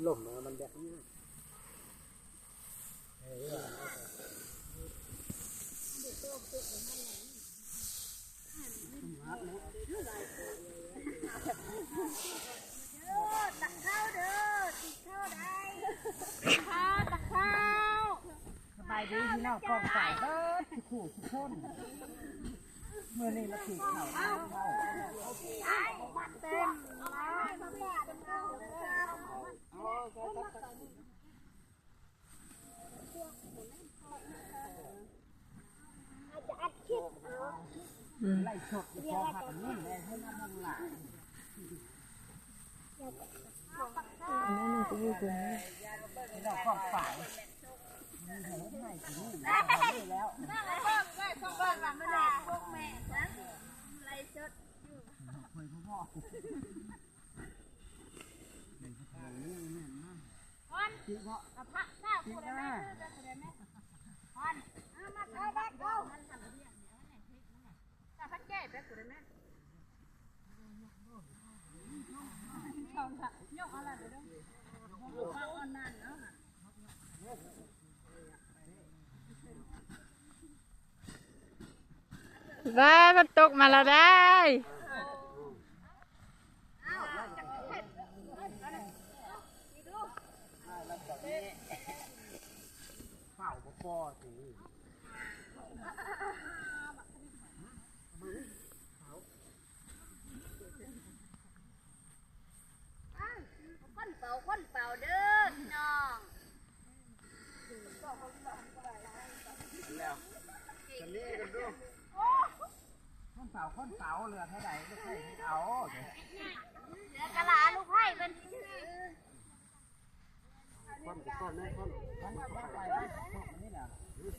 หล่มมันแบบนี้ตักข้าวเด้อติดข้าวได้ข้าวตักข้าวสบายดีพี่น้องกองไก่เบิดขู่ทุกคนเมื่อนี้เราถือข้าวเต็มไล่ชดพอหักนี่เลยให้น้ำมันไหลนี่มันจะอยู่ตรงนี้เราก็ฝ่ายมันเห็นให้ถึงนี่แล้วนั่งไอ้พ่อแม่ต้องบ้านเราไม่ได้พวกแม่นะไล่ชดอยู่คุยพ่อเป็นพลังนี่แม่นะวันจีบะพระเจ้าคุณแม่จะแสดงไหมวันมาเข้าบ้านเข้าพักแก้ไปกูได้ไหมชมค่ะยกอะไรไปด้วยฟังอ่อนนั่นเนาะได้มันตกมาแล้วได้เฝ้าพ่อสิคนเป่าเด้อพี่น้องแล้วคนนี้กันดูคนเป่าเรือเท่าไหร่ไม่ใช่เอาเดี๋ยวกะลาลูกไผ่เป็นคนก้อนนะคนไป